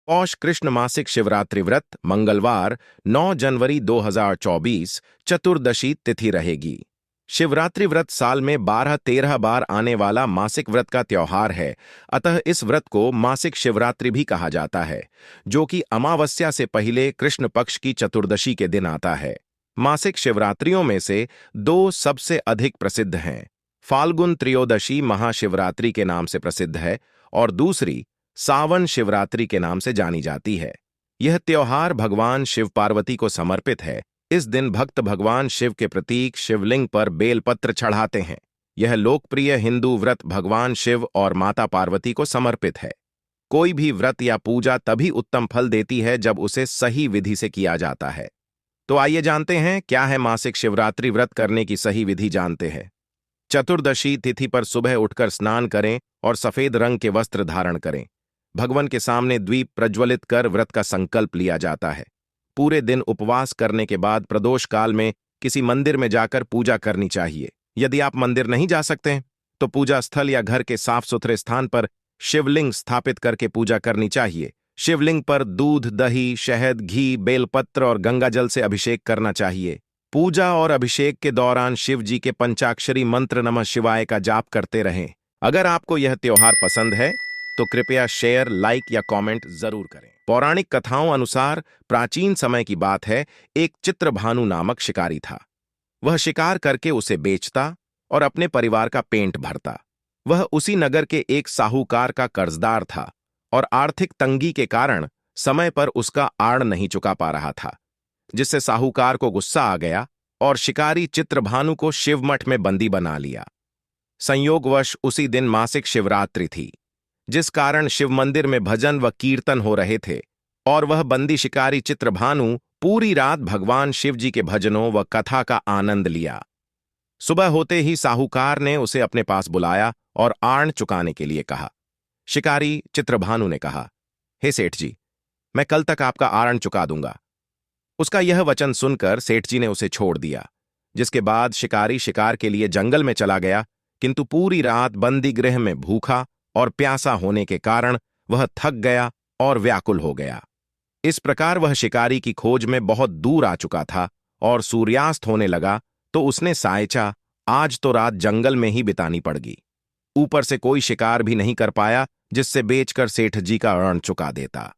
पौष कृष्ण मासिक शिवरात्रि व्रत मंगलवार 9 जनवरी 2024 चतुर्दशी तिथि रहेगी। शिवरात्रि व्रत साल में 12-13 बार आने वाला मासिक व्रत का त्योहार है, अतः इस व्रत को मासिक शिवरात्रि भी कहा जाता है, जो कि अमावस्या से पहले कृष्ण पक्ष की चतुर्दशी के दिन आता है। मासिक शिवरात्रियों में से दो सबसे अधिक प्रसिद्ध हैं। फाल्गुन त्रयोदशी महाशिवरात्रि के नाम से प्रसिद्ध है और दूसरी सावन शिवरात्रि के नाम से जानी जाती है। यह त्योहार भगवान शिव पार्वती को समर्पित है। इस दिन भक्त भगवान शिव के प्रतीक शिवलिंग पर बेलपत्र चढ़ाते हैं। यह लोकप्रिय हिंदू व्रत भगवान शिव और माता पार्वती को समर्पित है। कोई भी व्रत या पूजा तभी उत्तम फल देती है जब उसे सही विधि से किया जाता है। तो आइए जानते हैं क्या है मासिक शिवरात्रि व्रत करने की सही विधि जानते हैं। चतुर्दशी तिथि पर सुबह उठकर स्नान करें और सफेद रंग के वस्त्र धारण करें। भगवान के सामने दीप प्रज्वलित कर व्रत का संकल्प लिया जाता है। पूरे दिन उपवास करने के बाद प्रदोष काल में किसी मंदिर में जाकर पूजा करनी चाहिए। यदि आप मंदिर नहीं जा सकते तो पूजा स्थल या घर के साफ सुथरे स्थान पर शिवलिंग स्थापित करके पूजा करनी चाहिए। शिवलिंग पर दूध, दही, शहद, घी, बेलपत्र और गंगाजल से अभिषेक करना चाहिए। पूजा और अभिषेक के दौरान शिव जी के पंचाक्षरी मंत्र नमः शिवाय का जाप करते रहें। अगर आपको यह त्योहार पसंद है तो कृपया शेयर, लाइक या कमेंट जरूर करें। पौराणिक कथाओं अनुसार प्राचीन समय की बात है, एक चित्रभानु नामक शिकारी था। वह शिकार करके उसे बेचता और अपने परिवार का पेट भरता। वह उसी नगर के एक साहूकार का कर्जदार था और आर्थिक तंगी के कारण समय पर उसका आड़ नहीं चुका पा रहा था, जिससे साहूकार को गुस्सा आ गया और शिकारी चित्रभानु को शिवमठ में बंदी बना लिया। संयोगवश उसी दिन मासिक शिवरात्रि थी, जिस कारण शिव मंदिर में भजन व कीर्तन हो रहे थे और वह बंदी शिकारी चित्रभानु पूरी रात भगवान शिव जी के भजनों व कथा का आनंद लिया। सुबह होते ही साहूकार ने उसे अपने पास बुलाया और आण चुकाने के लिए कहा। शिकारी चित्रभानु ने कहा, हे सेठ जी, मैं कल तक आपका आरण चुका दूंगा। उसका यह वचन सुनकर सेठ जी ने उसे छोड़ दिया, जिसके बाद शिकारी शिकार के लिए जंगल में चला गया, किंतु पूरी रात बंदी गृह में भूखा और प्यासा होने के कारण वह थक गया और व्याकुल हो गया। इस प्रकार वह शिकारी की खोज में बहुत दूर आ चुका था और सूर्यास्त होने लगा तो उसने सायचा, आज तो रात जंगल में ही बितानी पड़गी। ऊपर से कोई शिकार भी नहीं कर पाया जिससे बेचकर सेठ जी का ऋण चुका देता।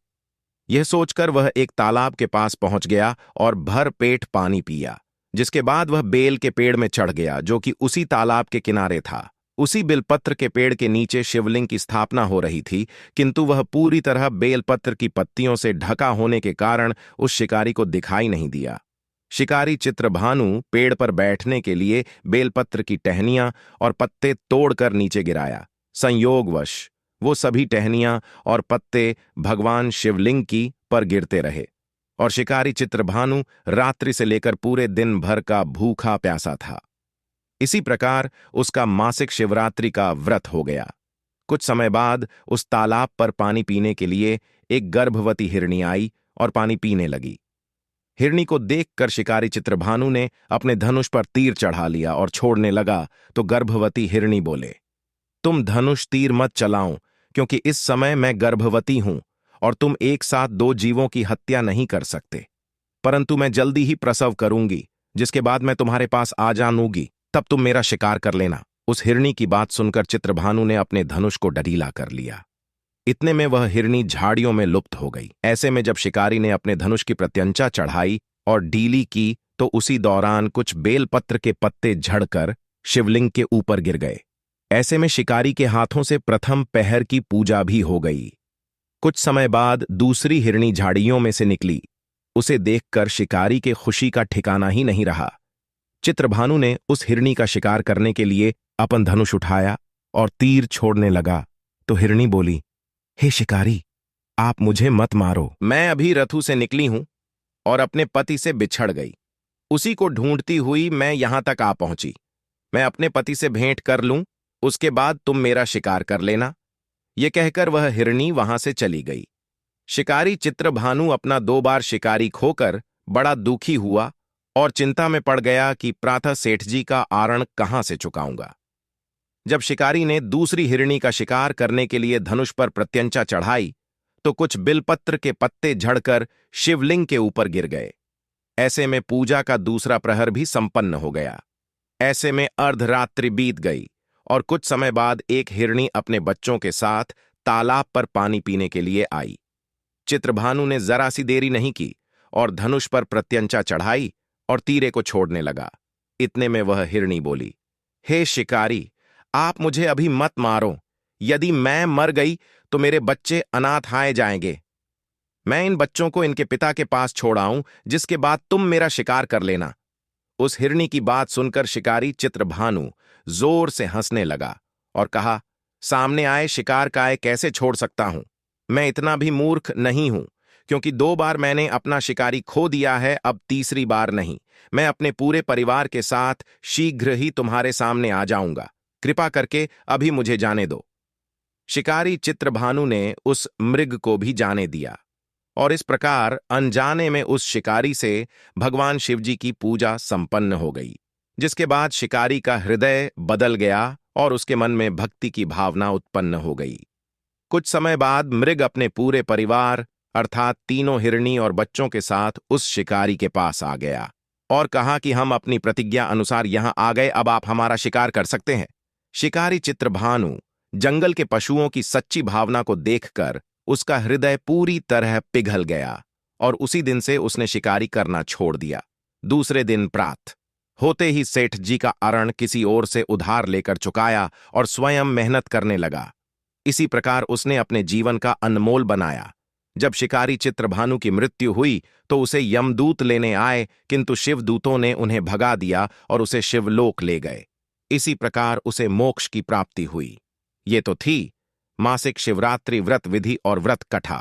यह सोचकर वह एक तालाब के पास पहुंच गया और भर पेट पानी पिया, जिसके बाद वह बेल के पेड़ में चढ़ गया, जो कि उसी तालाब के किनारे था। उसी बेलपत्र के पेड़ के नीचे शिवलिंग की स्थापना हो रही थी, किंतु वह पूरी तरह बेलपत्र की पत्तियों से ढका होने के कारण उस शिकारी को दिखाई नहीं दिया। शिकारी चित्रभानु पेड़ पर बैठने के लिए बेलपत्र की टहनियां और पत्ते तोड़कर नीचे गिराया। संयोगवश वो सभी टहनियां और पत्ते भगवान शिवलिंग की पर गिरते रहे और शिकारी चित्रभानु रात्रि से लेकर पूरे दिन भर का भूखा प्यासा था। इसी प्रकार उसका मासिक शिवरात्रि का व्रत हो गया। कुछ समय बाद उस तालाब पर पानी पीने के लिए एक गर्भवती हिरनी आई और पानी पीने लगी। हिरनी को देखकर शिकारी चित्रभानु ने अपने धनुष पर तीर चढ़ा लिया और छोड़ने लगा तो गर्भवती हिरनी बोले, तुम धनुष तीर मत चलाओ, क्योंकि इस समय मैं गर्भवती हूं और तुम एक साथ दो जीवों की हत्या नहीं कर सकते, परंतु मैं जल्दी ही प्रसव करूंगी, जिसके बाद मैं तुम्हारे पास आ जानूंगी, तब तुम मेरा शिकार कर लेना। उस हिरनी की बात सुनकर चित्रभानु ने अपने धनुष को डरीला कर लिया। इतने में वह हिरनी झाड़ियों में लुप्त हो गई। ऐसे में जब शिकारी ने अपने धनुष की प्रत्यंचा चढ़ाई और डीली की तो उसी दौरान कुछ बेलपत्र के पत्ते झड़कर शिवलिंग के ऊपर गिर गए। ऐसे में शिकारी के हाथों से प्रथम पहर की पूजा भी हो गई। कुछ समय बाद दूसरी हिरनी झाड़ियों में से निकली। उसे देखकर शिकारी के खुशी का ठिकाना ही नहीं रहा। चित्रभानु ने उस हिरनी का शिकार करने के लिए अपन धनुष उठाया और तीर छोड़ने लगा तो हिरनी बोली, हे शिकारी, आप मुझे मत मारो, मैं अभी रथू से निकली हूं और अपने पति से बिछड़ गई। उसी को ढूंढती हुई मैं यहां तक आ पहुंची। मैं अपने पति से भेंट कर लूं, उसके बाद तुम मेरा शिकार कर लेना। यह कहकर वह हिरनी वहां से चली गई। शिकारी चित्रभानु अपना 2 बार शिकारी खोकर बड़ा दुखी हुआ और चिंता में पड़ गया कि प्रातः सेठ जी का आरण कहां से चुकाऊंगा। जब शिकारी ने दूसरी हिरनी का शिकार करने के लिए धनुष पर प्रत्यंचा चढ़ाई तो कुछ बिलपत्र के पत्ते झड़कर शिवलिंग के ऊपर गिर गए। ऐसे में पूजा का दूसरा प्रहर भी संपन्न हो गया। ऐसे में अर्धरात्रि बीत गई और कुछ समय बाद एक हिरणी अपने बच्चों के साथ तालाब पर पानी पीने के लिए आई। चित्रभानु ने जरा सी देरी नहीं की और धनुष पर प्रत्यंचा चढ़ाई और तीरे को छोड़ने लगा। इतने में वह हिरणी बोली, हे शिकारी, आप मुझे अभी मत मारो। यदि मैं मर गई तो मेरे बच्चे अनाथाए जाएंगे। मैं इन बच्चों को इनके पिता के पास छोड़ आऊं, जिसके बाद तुम मेरा शिकार कर लेना। उस हिरणी की बात सुनकर शिकारी चित्रभानु जोर से हंसने लगा और कहा, सामने आए शिकार काय कैसे छोड़ सकता हूं। मैं इतना भी मूर्ख नहीं हूं, क्योंकि 2 बार मैंने अपना शिकारी खो दिया है, अब तीसरी बार नहीं। मैं अपने पूरे परिवार के साथ शीघ्र ही तुम्हारे सामने आ जाऊंगा। कृपा करके अभी मुझे जाने दो। शिकारी चित्रभानु ने उस मृग को भी जाने दिया और इस प्रकार अनजाने में उस शिकारी से भगवान शिवजी की पूजा संपन्न हो गई, जिसके बाद शिकारी का हृदय बदल गया और उसके मन में भक्ति की भावना उत्पन्न हो गई। कुछ समय बाद मृग अपने पूरे परिवार अर्थात 3 हिरणी और बच्चों के साथ उस शिकारी के पास आ गया और कहा कि हम अपनी प्रतिज्ञा अनुसार यहां आ गए, अब आप हमारा शिकार कर सकते हैं। शिकारी चित्रभानु जंगल के पशुओं की सच्ची भावना को देखकर उसका हृदय पूरी तरह पिघल गया और उसी दिन से उसने शिकारी करना छोड़ दिया। दूसरे दिन प्रातः होते ही सेठ जी का अरण किसी ओर से उधार लेकर चुकाया और स्वयं मेहनत करने लगा। इसी प्रकार उसने अपने जीवन का अनमोल बनाया। जब शिकारी चित्रभानु की मृत्यु हुई तो उसे यमदूत लेने आए, किंतु शिवदूतों ने उन्हें भगा दिया और उसे शिवलोक ले गए। इसी प्रकार उसे मोक्ष की प्राप्ति हुई। ये तो थी मासिक शिवरात्रि व्रत विधि और व्रत कथा।